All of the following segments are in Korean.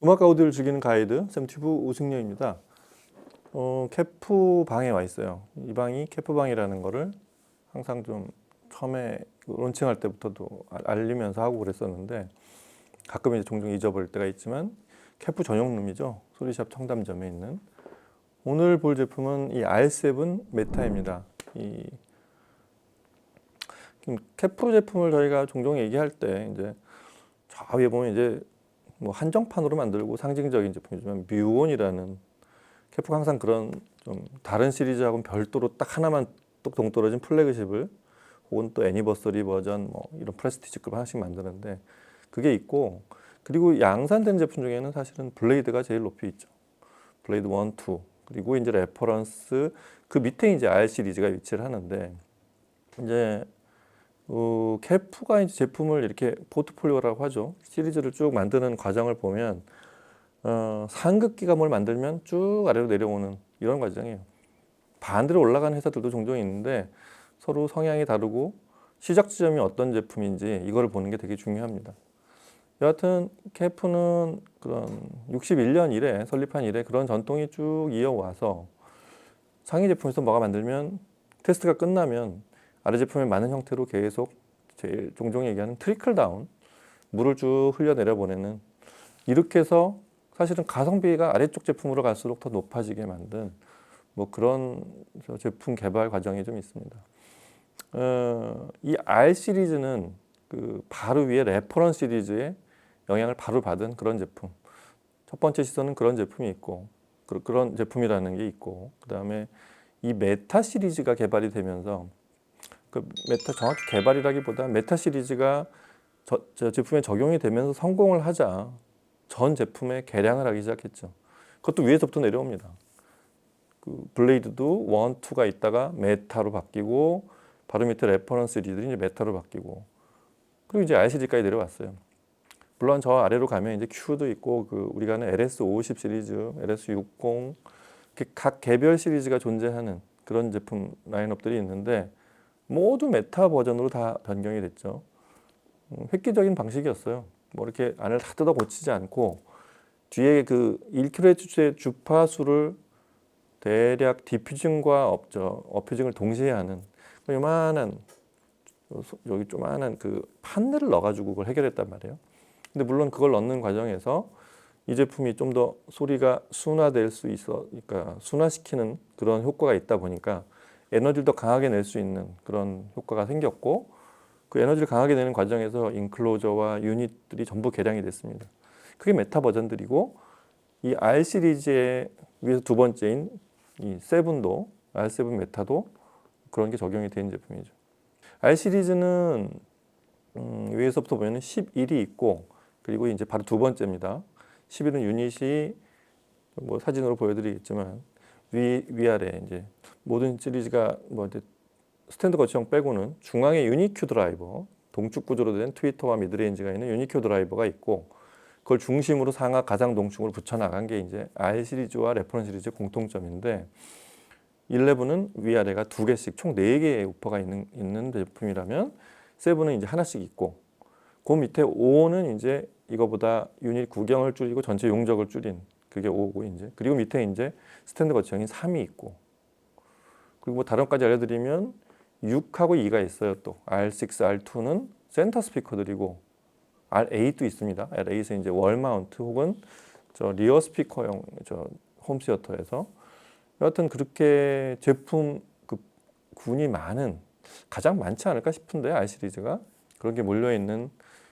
음악 아우디오를 즐기는 가이드 샘튜브 오승려입니다. 캐프 방에 와 있어요. 이 방이 캐프 방이라는 거를 항상 좀 처음에 론칭할 때부터도 알리면서 하고 그랬었는데 가끔 이제 종종 잊어버릴 때가 있지만 캐프 전용 룸이죠. 소리샵 청담점에 있는. 오늘 볼 제품은 이 R7 메타입니다. 이 캐프 제품을 저희가 종종 얘기할 때 이제 저 위에 보면 이제 뭐 한정판으로 만들고 상징적인 제품이지만 뮤온이라는 캐프가 항상 그런 좀 다른 시리즈하고는 별도로 딱 하나만 뚝 동떨어진 플래그십을 혹은 또 애니버서리 버전 뭐 이런 프레스티지급 하나씩 만드는데 그게 있고, 그리고 양산된 제품 중에는 사실은 블레이드가 제일 높이 있죠. 블레이드 1, 2 그리고 이제 레퍼런스 그 밑에 이제 R 시리즈가 위치를 하는데, 이제 캐프가 이제 제품을 이렇게 포트폴리오라고 하죠. 시리즈를 쭉 만드는 과정을 보면 상급기가 뭘 만들면 쭉 아래로 내려오는 이런 과정이에요. 반대로 올라가는 회사들도 종종 있는데 서로 성향이 다르고 시작 지점이 어떤 제품인지 이걸 보는 게 되게 중요합니다. 여하튼 캐프는 그런 61년 이래 설립한 이래 그런 전통이 쭉 이어와서 상위 제품에서 뭐가 만들면 테스트가 끝나면 아래 제품의 많은 형태로 계속 제일 종종 얘기하는 트리클 다운, 물을 쭉 흘려내려 보내는, 이렇게 해서 사실은 가성비가 아래쪽 제품으로 갈수록 더 높아지게 만든 뭐 그런 제품 개발 과정이 좀 있습니다. 이 R 시리즈는 그 바로 위에 레퍼런스 시리즈의 영향을 바로 받은 그런 제품. 첫 번째 시선은 그런 제품이 있고, 그런 제품이라는 게 있고, 그 다음에 이 메타 시리즈가 개발이 되면서 그 메타 정확히 개발이라기보다 메타 시리즈가 저 제품에 적용이 되면서 성공을 하자 전 제품에 개량을 하기 시작했죠. 그것도 위에서부터 내려옵니다. 그 블레이드도 1, 2가 있다가 메타로 바뀌고 바로 밑에 레퍼런스 리들이 이제 메타로 바뀌고 그리고 이제 RCD까지 내려왔어요. 물론 저 아래로 가면 이제 Q도 있고 그 우리가 아는 LS50 시리즈, LS60 각 개별 시리즈가 존재하는 그런 제품 라인업들이 있는데 모두 메타 버전으로 다 변경이 됐죠. 획기적인 방식이었어요. 뭐 이렇게 안을 다 뜯어 고치지 않고 뒤에 그 1kHz의 주파수를 대략 디퓨징과 어퓨징을 동시에 하는 요만한 여기 조만한 그 판넬을 넣어가지고 그걸 해결했단 말이에요. 근데 물론 그걸 넣는 과정에서 이 제품이 좀 더 소리가 순화될 수 있어, 그러니까 순화시키는 그런 효과가 있다 보니까 에너지를 더 강하게 낼 수 있는 그런 효과가 생겼고, 그 에너지를 강하게 내는 과정에서 인클로저와 유닛들이 전부 개량이 됐습니다. 그게 메타 버전들이고, 이 R 시리즈의 위에서 두 번째인 이 7도 R7 메타도 그런 게 적용이 된 제품이죠. R 시리즈는 위에서부터 보면 11이 있고, 그리고 이제 바로 두 번째입니다. 11은 유닛이 뭐 사진으로 보여드리겠지만 위아래 이제 모든 시리즈가 뭐 이제 스탠드 거치형 빼고는 중앙에 유니큐 드라이버, 동축 구조로 된 트위터와 미드레인지가 있는 유니큐 드라이버가 있고, 그걸 중심으로 상하 가장 동축으로 붙여 나간 게 이제 R 시리즈와 레퍼런스 시리즈의 공통점인데, 11은 위아래가 두 개씩 총 4개의 우퍼가 있는 제품이라면 7은 이제 하나씩 있고, 그 밑에 5는 이제 이거보다 유닛 구경을 줄이고 전체 용적을 줄인 그게 5고, 이제 그리고 밑에 이제 스탠드 거치형인 3이 있고, 그리고 뭐 다른 것까지 알려드리면 6하고 2가 있어요. 또 R6, R2는 센터 스피커들이고 R8도 있습니다. R8은 이제 월 마운트 혹은 저 리어 스피커용 저 홈시어터에서, 여하튼 그렇게 제품 그 군이 가장 많지 않을까 싶은데 R 시리즈가 그런 게 몰려 있는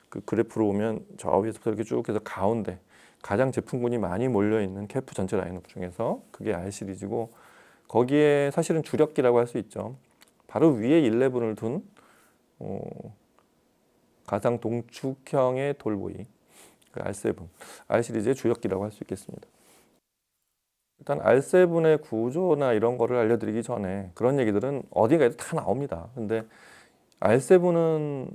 그 그래프로 보면 저 위에서부터 이렇게 쭉 해서 가운데 가장 제품군이 많이 몰려 있는 캐프 전체 라인업 중에서 그게 R 시리즈고, 거기에 사실은 주력기라고 할 수 있죠. 바로 위에 11을 둔 가상 동축형의 돌보이, 그 R7, R 시리즈의 주력기라고 할 수 있겠습니다. 일단 R7의 구조나 이런 거를 알려드리기 전에 그런 얘기들은 어디가에도 다 나옵니다. 근데 R7은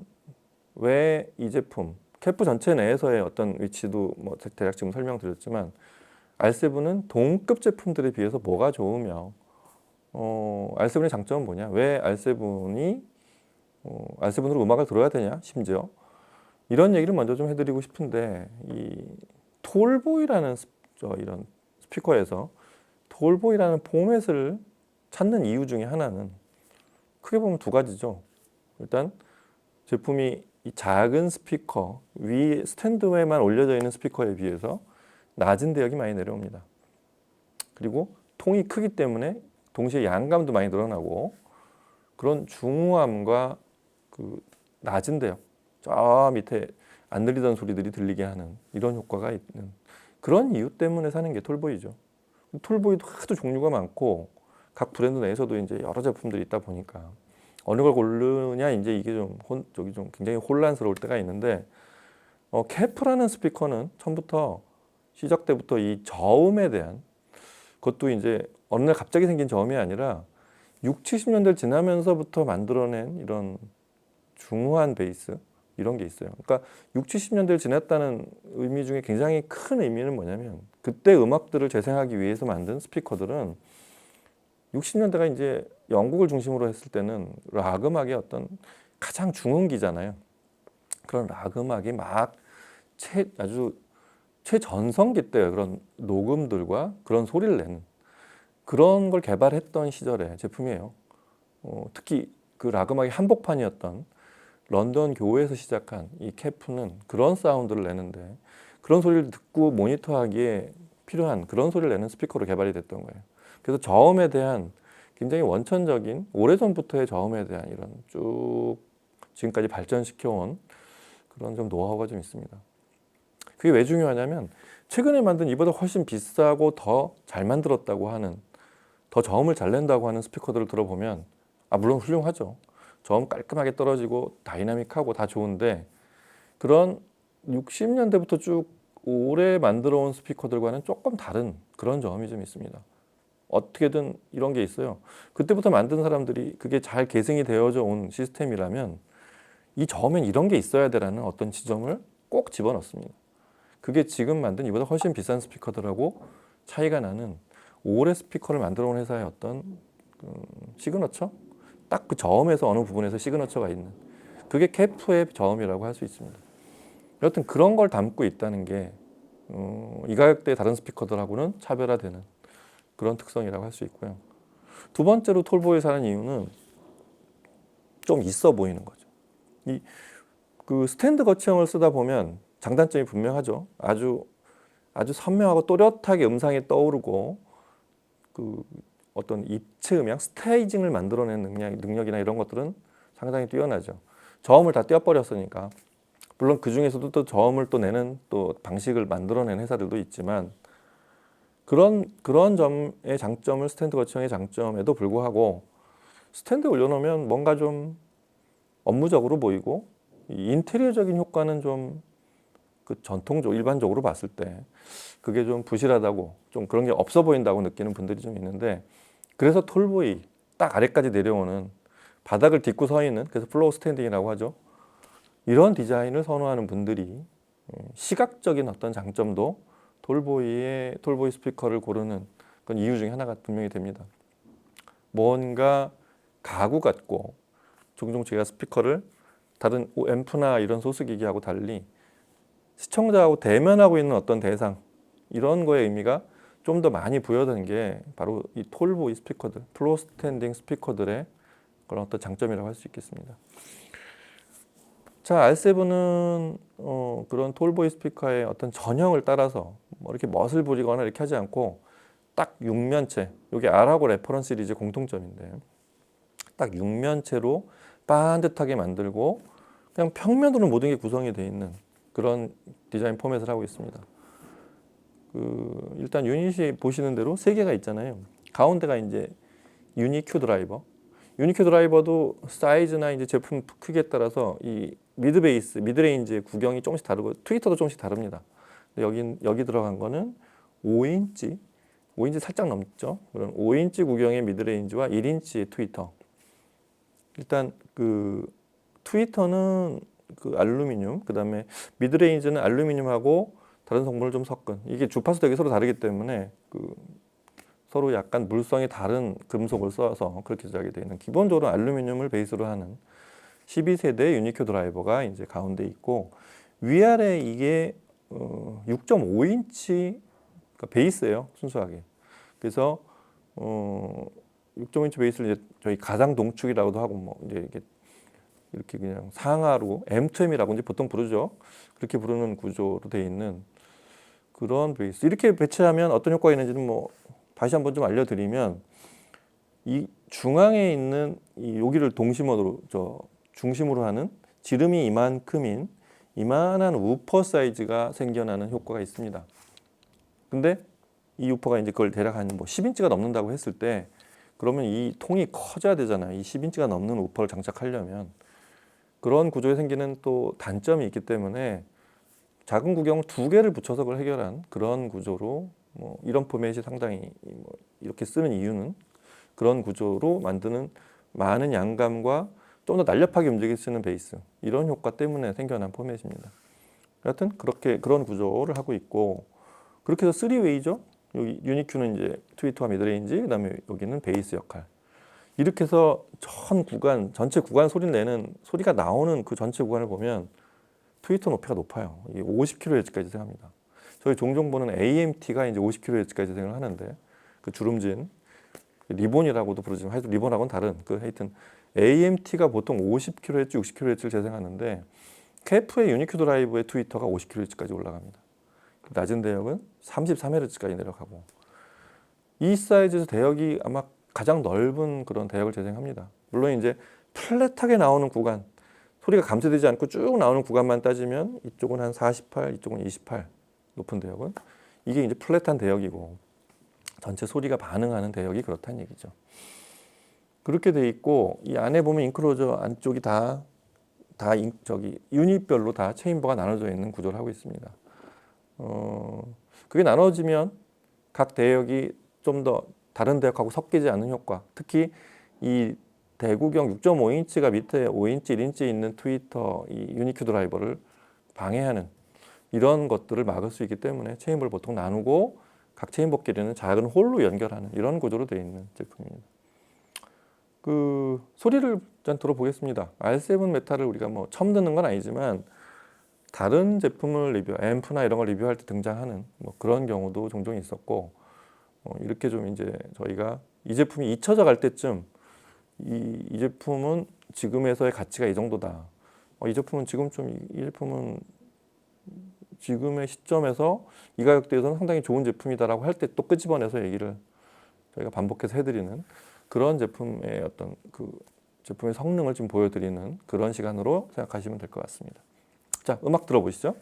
왜 이 제품, 캐프 전체 내에서의 어떤 위치도 뭐 대략 지금 설명드렸지만, R7은 동급 제품들에 비해서 뭐가 좋으며 R7의 장점은 뭐냐, 왜 R7이 R7으로 음악을 들어야 되냐, 심지어 이런 얘기를 먼저 좀 해드리고 싶은데, 이 톨보이라는 이런 스피커에서 톨보이라는 포맷을 찾는 이유 중에 하나는 크게 보면 두 가지죠. 일단 제품이 이 작은 스피커 위 스탠드에만 올려져 있는 스피커에 비해서 낮은 대역이 많이 내려옵니다. 그리고 통이 크기 때문에 동시에 양감도 많이 늘어나고 그런 중후함과 그 낮은 대역 저 밑에 안 들리던 소리들이 들리게 하는 이런 효과가 있는 그런 이유 때문에 사는 게 톨보이죠. 톨보이도 하도 종류가 많고 각 브랜드 내에서도 이제 여러 제품들이 있다 보니까 어느 걸 고르냐 이제 이게 좀 굉장히 혼란스러울 때가 있는데 캐프라는 스피커는 처음부터 시작 때부터 이 저음에 대한 그것도 이제 어느 날 갑자기 생긴 저음이 아니라 6, 70년대를 지나면서부터 만들어낸 이런 중후한 베이스 이런 게 있어요. 그러니까 6, 70년대를 지났다는 의미 중에 굉장히 큰 의미는 뭐냐면 그때 음악들을 재생하기 위해서 만든 스피커들은 60년대가 이제 영국을 중심으로 했을 때는 락 음악의 어떤 가장 중흥기잖아요. 그런 락 음악이 막 아주 최전성기 때 그런 녹음들과 그런 소리를 내는 그런 걸 개발했던 시절의 제품이에요. 특히 그 락 음악의 한복판이었던 런던 교회에서 시작한 이 캐프는 그런 사운드를 내는데 그런 소리를 듣고 모니터하기에 필요한 그런 소리를 내는 스피커로 개발이 됐던 거예요. 그래서 저음에 대한 굉장히 원천적인 오래전부터의 저음에 대한 이런 쭉 지금까지 발전시켜온 그런 좀 노하우가 좀 있습니다. 그게 왜 중요하냐면 최근에 만든 이보다 훨씬 비싸고 더 잘 만들었다고 하는 더 저음을 잘 낸다고 하는 스피커들을 들어보면 물론 훌륭하죠. 저음 깔끔하게 떨어지고 다이나믹하고 다 좋은데 그런 60년대부터 쭉 오래 만들어 온 스피커들과는 조금 다른 그런 점이 좀 있습니다. 어떻게든 이런 게 있어요. 그때부터 만든 사람들이 그게 잘 계승이 되어져 온 시스템이라면 이 저음엔 이런 게 있어야 되라는 어떤 지점을 꼭 집어넣습니다. 그게 지금 만든 이보다 훨씬 비싼 스피커들하고 차이가 나는 오래 스피커를 만들어 온 회사의 어떤 시그너처? 딱 그 저음에서 어느 부분에서 시그너처가 있는 그게 캐프의 저음이라고 할 수 있습니다. 여튼 그런 걸 담고 있다는 게 이 가격대의 다른 스피커들하고는 차별화되는 그런 특성이라고 할 수 있고요. 두 번째로 톨보이 사는 이유는 좀 있어 보이는 거죠. 그 스탠드 거치형을 쓰다 보면 장단점이 분명하죠. 아주 선명하고 또렷하게 음상이 떠오르고 그 어떤 입체 음향, 스테이징을 만들어내는 능력이나 이런 것들은 상당히 뛰어나죠. 저음을 다 떼어버렸으니까. 물론 그 중에서도 또 저음을 또 내는 또 방식을 만들어낸 회사들도 있지만 그런 점의 장점을 스탠드 거치형의 장점에도 불구하고 스탠드에 올려놓으면 뭔가 좀 업무적으로 보이고 이 인테리어적인 효과는 좀 그 전통적 일반적으로 봤을 때 그게 좀 부실하다고 좀 그런 게 없어 보인다고 느끼는 분들이 좀 있는데 그래서 톨보이 딱 아래까지 내려오는 바닥을 딛고 서 있는 그래서 플로우 스탠딩이라고 하죠. 이런 디자인을 선호하는 분들이 시각적인 어떤 장점도 톨보이 스피커를 고르는 그런 이유 중에 하나가 분명히 됩니다. 뭔가 가구 같고 종종 제가 스피커를 다른 앰프나 이런 소스기기하고 달리 시청자하고 대면하고 있는 어떤 대상 이런 거의 의미가 좀 더 많이 부여되는 게 바로 이 톨보이 스피커들, 플로우 스탠딩 스피커들의 그런 어떤 장점이라고 할 수 있겠습니다. 자, R7은 그런 톨보이 스피커의 어떤 전형을 따라서 뭐 이렇게 멋을 부리거나 이렇게 하지 않고 딱 6면체, 이게 R하고 레퍼런스 시리즈 공통점인데 딱 6면체로 반듯하게 만들고 그냥 평면으로 모든 게 구성이 되어 있는 그런 디자인 포맷을 하고 있습니다. 일단 유닛이 보시는 대로 3개가 있잖아요. 가운데가 이제 유니큐 드라이버. 유니큐 드라이버도 사이즈나 이제 제품 크기에 따라서 이 미드베이스, 미드레인지의 구경이 조금씩 다르고 트위터도 조금씩 다릅니다. 여기 들어간 거는 5인치 살짝 넘죠. 그런 5인치 구경의 미드레인지와 1인치의 트위터. 일단 그 트위터는 그 알루미늄, 그다음에 미드레인지는 알루미늄하고 다른 성분을 좀 섞은 이게 주파수 덱이 서로 다르기 때문에 그 서로 약간 물성이 다른 금속을 써서 그렇게 제작이 되어 있는 기본적으로 알루미늄을 베이스로 하는 12세대 유니큐 드라이버가 이제 가운데 있고 위아래 이게 6.5인치 그러니까 베이스예요, 순수하게. 그래서 6.5인치 베이스를 이제 저희 가상 동축이라고도 하고 뭐 이제 이렇게 그냥 상하로 M2M이라고 이제 보통 부르죠. 그렇게 부르는 구조로 되어 있는 그런 베이스. 이렇게 배치하면 어떤 효과가 있는지는 뭐 다시 한번 좀 알려드리면 이 중앙에 있는 이 여기를 중심으로 하는 지름이 이만큼인 이만한 우퍼 사이즈가 생겨나는 효과가 있습니다. 근데 이 우퍼가 이제 그걸 대략 한 뭐 10인치가 넘는다고 했을 때 그러면 이 통이 커져야 되잖아요. 이 10인치가 넘는 우퍼를 장착하려면 그런 구조에 생기는 또 단점이 있기 때문에 작은 구경을 2개를 붙여서 그걸 해결한 그런 구조로 뭐 이런 포맷이 상당히 뭐 이렇게 쓰는 이유는 그런 구조로 만드는 많은 양감과 좀 더 날렵하게 움직일 수 있는 베이스 이런 효과 때문에 생겨난 포맷입니다. 여하튼 그런 구조를 하고 있고 그렇게 해서 3웨이죠. 여기 유니큐는 이제 트위터와 미드레인지 그다음에 여기는 베이스 역할 이렇게 해서 전체 구간 소리가 나오는 그 전체 구간을 보면 트위터 높이가 높아요. 이게 50kHz까지 재생합니다. 저희 종종 보는 AMT가 이제 50kHz까지 재생을 하는데 그 주름진 리본이라고도 부르지만 하여튼 리본하고는 다른 하여튼 AMT가 보통 50kHz, 60kHz를 재생하는데 KEF의 유니큐 드라이브의 트위터가 50kHz까지 올라갑니다. 낮은 대역은 33Hz까지 내려가고 이 사이즈에서 대역이 아마 가장 넓은 그런 대역을 재생합니다. 물론 이제 플랫하게 나오는 구간 소리가 감쇄되지 않고 쭉 나오는 구간만 따지면 이쪽은 한 48, 이쪽은 28 높은 대역은 이게 이제 플랫한 대역이고 전체 소리가 반응하는 대역이 그렇다는 얘기죠. 그렇게 돼 있고 이 안에 보면 인클로저 안쪽이 유닛별로 다 체인버가 나눠져 있는 구조를 하고 있습니다. 그게 나눠지면 각 대역이 좀 더 다른 대역하고 섞이지 않는 효과, 특히 이 대구경 6.5인치가 밑에 5인치, 1인치 있는 트위터 이 유니큐 드라이버를 방해하는 이런 것들을 막을 수 있기 때문에 체인버를 보통 나누고 각 체인버끼리는 작은 홀로 연결하는 이런 구조로 되어 있는 제품입니다. 그 소리를 좀 들어보겠습니다. R7 메탈을 우리가 뭐 처음 듣는 건 아니지만 다른 제품을 앰프나 이런 걸 리뷰할 때 등장하는 뭐 그런 경우도 종종 있었고 이렇게 좀 이제 저희가 이 제품이 잊혀져 갈 때쯤 이 제품은 지금에서의 가치가 이 정도다. 이 제품은 지금의 시점에서 이 가격대에서는 상당히 좋은 제품이다라고 할 때 또 끄집어내서 얘기를 저희가 반복해서 해드리는 그런 제품의 어떤 그 제품의 성능을 좀 보여드리는 그런 시간으로 생각하시면 될 것 같습니다. 자, 음악 들어보시죠.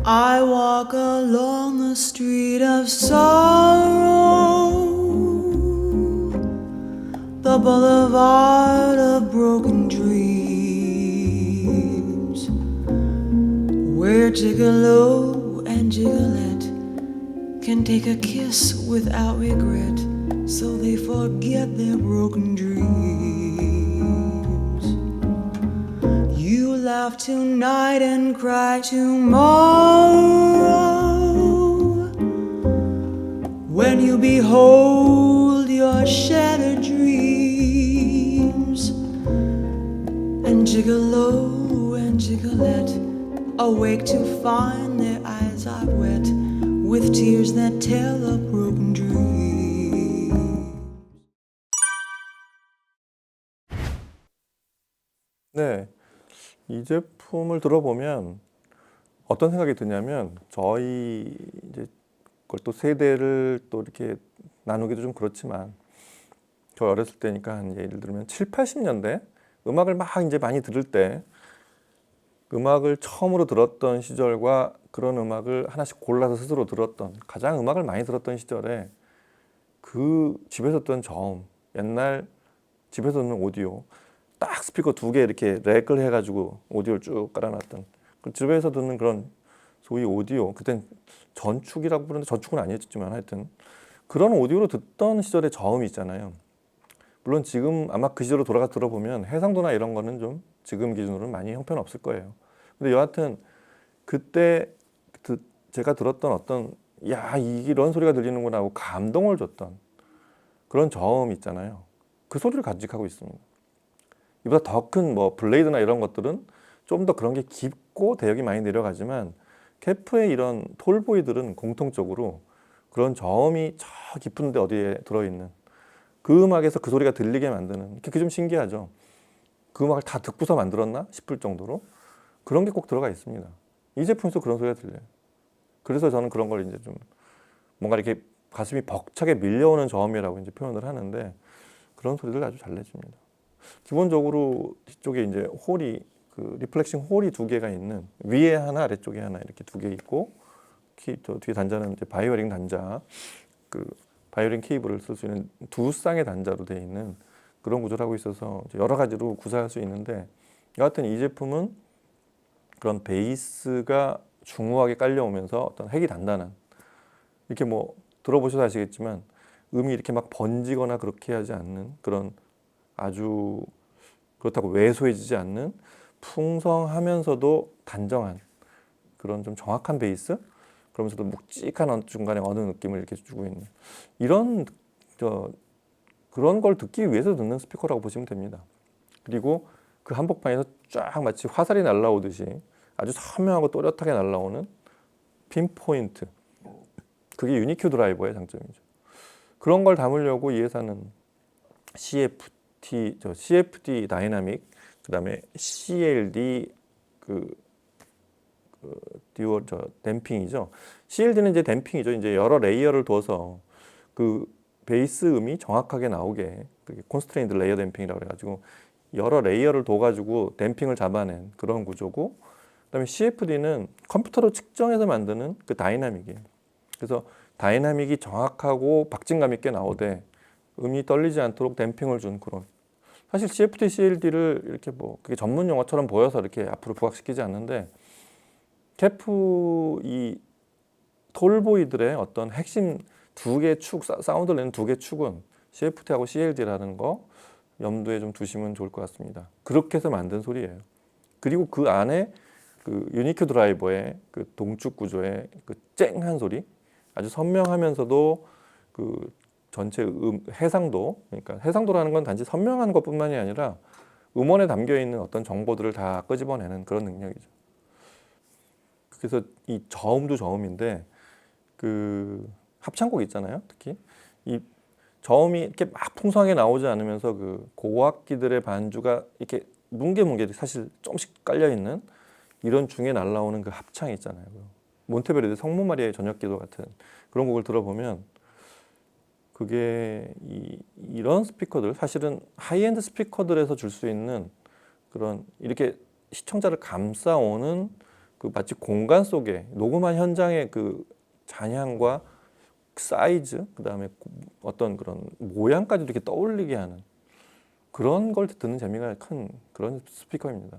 I walk along the street of sorrow, the boulevard of broken dreams, where Gigolo and Gigolette can take a kiss without regret, so they forget their broken dreams. You laugh tonight and cry tomorrow, when you behold your shattered dreams. And Gigolo and Gigolette awake to find their eyes are wet with tears that tell of broken dreams. 네, 이 제품을 들어보면 어떤 생각이 드냐면 저희 이제 그걸 또 세대를 또 이렇게 나누기도 좀 그렇지만 저 어렸을 때니까 한 예를 들면 7, 80년대 음악을 막 이제 많이 들을 때 음악을 처음으로 들었던 시절과 그런 음악을 하나씩 골라서 스스로 들었던 가장 음악을 많이 들었던 시절에 그 집에서 듣던 저음, 옛날 집에서 듣는 오디오 딱 스피커 2개 이렇게 렉을 해가지고 오디오를 쭉 깔아놨던 그 집에서 듣는 그런 소위 오디오, 그땐 전축이라고 부르는데 전축은 아니었지만 하여튼 그런 오디오로 듣던 시절의 저음이 있잖아요. 물론 지금 아마 그 시절로 돌아가 들어보면 해상도나 이런 거는 좀 지금 기준으로는 많이 형편없을 거예요. 근데 여하튼 그때 제가 들었던 어떤 야 이런 소리가 들리는구나 하고 감동을 줬던 그런 저음 있잖아요. 그 소리를 간직하고 있습니다. 이보다 더 큰 뭐 블레이드나 이런 것들은 좀 더 그런 게 깊고 대역이 많이 내려가지만 케프의 이런 톨보이들은 공통적으로 그런 저음이 저 깊은 데 어디에 들어있는 그 음악에서 그 소리가 들리게 만드는 그게 좀 신기하죠. 그 음악을 다 듣고서 만들었나 싶을 정도로 그런 게 꼭 들어가 있습니다. 이 제품에서 그런 소리가 들려요. 그래서 저는 그런 걸 이제 좀 뭔가 이렇게 가슴이 벅차게 밀려오는 저음이라고 이제 표현을 하는데 그런 소리를 아주 잘 내줍니다. 기본적으로 뒤쪽에 이제 홀이 그 리플렉싱 홀이 2개가 있는 위에 하나 아래쪽에 하나 이렇게 2개 있고 저 뒤에 단자는 이제 바이오링 단자 그 바이오린 케이블을 쓸 수 있는 2쌍의 단자로 되어 있는 그런 구조를 하고 있어서 여러 가지로 구사할 수 있는데 여하튼 이 제품은 그런 베이스가 중후하게 깔려오면서 어떤 핵이 단단한 이렇게 뭐 들어보셔서 아시겠지만 음이 이렇게 막 번지거나 그렇게 하지 않는 그런 아주 그렇다고 왜소해지지 않는 풍성하면서도 단정한 그런 좀 정확한 베이스 그러면서도 묵직한 중간에 어느 느낌을 이렇게 주고 있는 이런 그런 걸 듣기 위해서 듣는 스피커라고 보시면 됩니다. 그리고 그 한복판에서 쫙 마치 화살이 날라오듯이 아주 선명하고 또렷하게 날라오는 핀포인트 그게 유니큐 드라이버의 장점이죠. 그런 걸 담으려고 이 회사는 CFD 다이나믹 그다음에 CLD 듀얼 댐핑이죠. CLD는 이제 댐핑이죠. 이제 여러 레이어를 둬서 그 베이스 음이 정확하게 나오게 그게 콘스트레인드 레이어 댐핑이라고 해가지고 여러 레이어를 둬가지고 댐핑을 잡아낸 그런 구조고, 그다음에 CFD는 컴퓨터로 측정해서 만드는 그 다이나믹이에요. 그래서 다이나믹이 정확하고 박진감 있게 나오되 음이 떨리지 않도록 댐핑을 준 그런. 사실 CFD, CLD를 이렇게 뭐 그게 전문 용어처럼 보여서 이렇게 앞으로 부각시키지 않는데 케프 이 톨보이들의 어떤 핵심 2개 축 사운드를 내는 2개 축은 CFD하고 CLD라는 거 염두에 좀 두시면 좋을 것 같습니다. 그렇게 해서 만든 소리예요. 그리고 그 안에 그 유니큐 드라이버의 그 동축 구조의 그 쨍한 소리, 아주 선명하면서도 그 전체 해상도, 그러니까 해상도라는 건 단지 선명한 것뿐만이 아니라 음원에 담겨 있는 어떤 정보들을 다 끄집어내는 그런 능력이죠. 그래서 이 저음도 저음인데 그 합창곡 있잖아요. 특히 이 저음이 이렇게 막 풍성하게 나오지 않으면서 그 고악기들의 반주가 이렇게 뭉게뭉게 사실 조금씩 깔려 있는 이런 중에 날라오는 그 합창 있잖아요. 몬테베르디 성모 마리아의 저녁기도 같은 그런 곡을 들어보면 그게 이런 스피커들 사실은 하이엔드 스피커들에서 줄 수 있는 그런 이렇게 시청자를 감싸오는 그 마치 공간 속에 녹음한 현장의 그 잔향과 사이즈, 그다음에 어떤 그런 모양까지도 이렇게 떠올리게 하는 그런 걸 듣는 재미가 큰 그런 스피커입니다.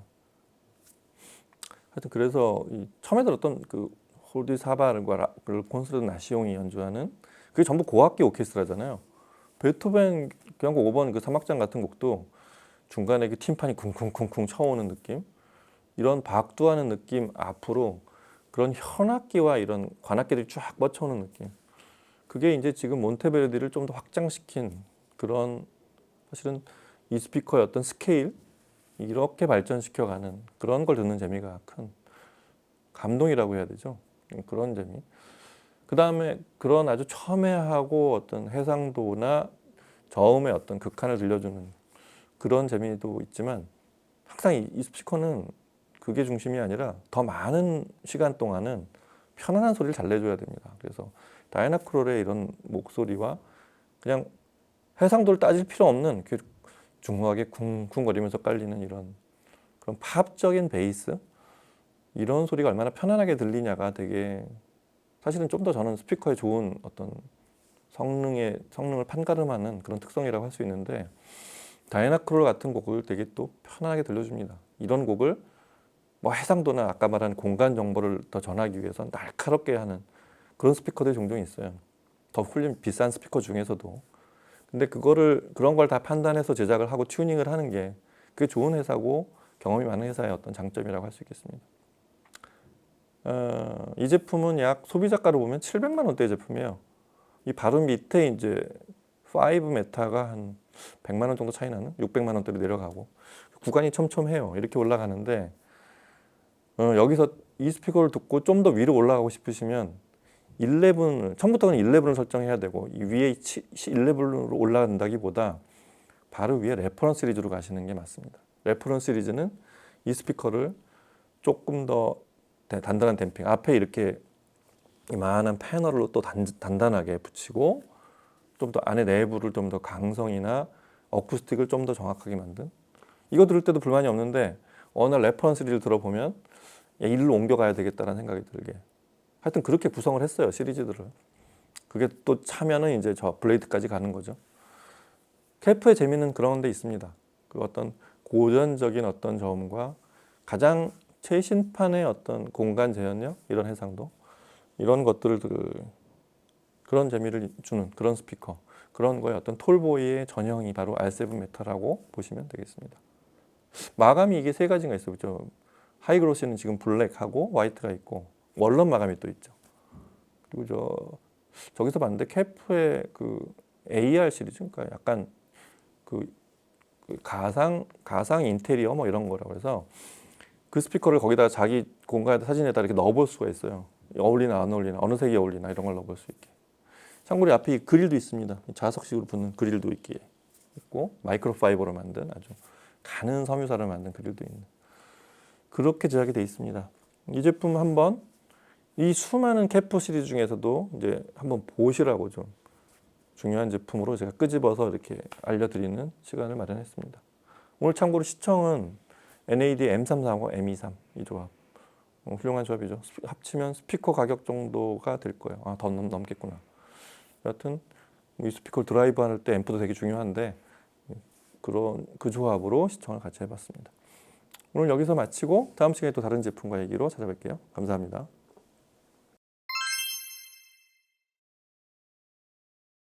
하여튼 그래서 이 처음에 들었던 그 홀디 사바르과 콘스르트 나시옹이 연주하는 그게 전부 고악기 오케스트라잖아요. 베토벤 교향곡 5번 그 3악장 같은 곡도 중간에 그 팀판이 쿵쿵쿵쿵 쳐오는 느낌, 이런 박두하는 느낌 앞으로 그런 현악기와 이런 관악기들이 쫙 뻗쳐오는 느낌. 그게 이제 지금 몬테베르디를 좀 더 확장시킨 그런, 사실은 이 스피커의 어떤 스케일 이렇게 발전시켜가는 그런 걸 듣는 재미가 큰 감동이라고 해야 되죠. 그런 재미. 그 다음에 그런 아주 첨예하고 어떤 해상도나 저음의 어떤 극한을 들려주는 그런 재미도 있지만, 항상 이 스피커는 그게 중심이 아니라 더 많은 시간 동안은 편안한 소리를 잘 내줘야 됩니다. 그래서 다이애나 크롤의 이런 목소리와 그냥 해상도를 따질 필요 없는 그 중후하게 쿵쿵거리면서 깔리는 이런 그런 팝적인 베이스, 이런 소리가 얼마나 편안하게 들리냐가 되게, 사실은 좀 더 저는 스피커의 좋은 어떤 성능을 판가름하는 그런 특성이라고 할 수 있는데, 다이애나 크롤 같은 곡을 되게 또 편안하게 들려줍니다. 이런 곡을 뭐 해상도나 아까 말한 공간 정보를 더 전하기 위해서 날카롭게 하는 그런 스피커들이 종종 있어요. 더 훌륭 비싼 스피커 중에서도. 근데 그런 걸 다 판단해서 제작을 하고 튜닝을 하는 게 그게 좋은 회사고 경험이 많은 회사의 어떤 장점이라고 할 수 있겠습니다. 이 제품은 약 소비자가로 보면 700만 원대의 제품이에요. 이 바로 밑에 이제 5 메타가 한 100만 원 정도 차이 나는 600만 원대로 내려가고, 구간이 촘촘해요. 이렇게 올라가는데 여기서 이 스피커를 듣고 좀 더 위로 올라가고 싶으시면 11, 처음부터는 11을 설정해야 되고, 이 위에 11으로 올라간다기보다 바로 위에 레퍼런스 시리즈로 가시는 게 맞습니다. 레퍼런스 시리즈는 이 스피커를 조금 더 단단한 댐핑, 앞에 이렇게 이만한 패널로 또 단단하게 붙이고, 좀 더 안에 내부를 좀 더 강성이나 어쿠스틱을 좀 더 정확하게 만든, 이거 들을 때도 불만이 없는데 어느 날 레퍼런스 시리즈를 들어보면 야, 일로 옮겨가야 되겠다는 생각이 들게, 하여튼 그렇게 구성을 했어요, 시리즈들을. 그게 또 차면은 이제 저 블레이드까지 가는 거죠. 케프의 재미는 그런 데 있습니다. 그 어떤 고전적인 어떤 저음과 가장 최신판의 어떤 공간 재현력, 이런 해상도, 이런 것들을 그런 재미를 주는 그런 스피커, 그런 거에 어떤 톨보이의 전형이 바로 R7 메타라고 보시면 되겠습니다. 마감이 이게 세 가지가 있어요. 그렇죠? 하이그로시는 지금 블랙하고 화이트가 있고, 월런 마감이 또 있죠. 그리고 저기서 봤는데 케프의 그 AR 시리즈, 그러니까 약간 그 가상 인테리어 뭐 이런 거라고 해서 그 스피커를 거기다 자기 공간에다 사진에다 이렇게 넣어볼 수가 있어요. 어울리나 안 어울리나, 어느 색이 어울리나 이런 걸 넣어볼 수 있게. 참고로 앞에 이 그릴도 있습니다. 자석식으로 붙는 그릴도 있고, 마이크로파이버로 만든 아주 가는 섬유사를 만든 그릴도 있는, 그렇게 제작이 되어 있습니다. 이 제품 한번, 이 수많은 케프 시리즈 중에서도 이제 한번 보시라고 좀 중요한 제품으로 제가 끄집어서 이렇게 알려드리는 시간을 마련했습니다. 오늘 참고로 시청은 NAD M340, M23 이 조합, 훌륭한 조합이죠. 합치면 스피커 가격 정도가 될 거예요. 아, 더 넘겠구나. 여하튼 이 스피커를 드라이브 할 때 앰프도 되게 중요한데, 그 조합으로 시청을 같이 해봤습니다. 오늘 여기서 마치고 다음 시간에 또 다른 제품과 얘기로 찾아뵐게요. 감사합니다.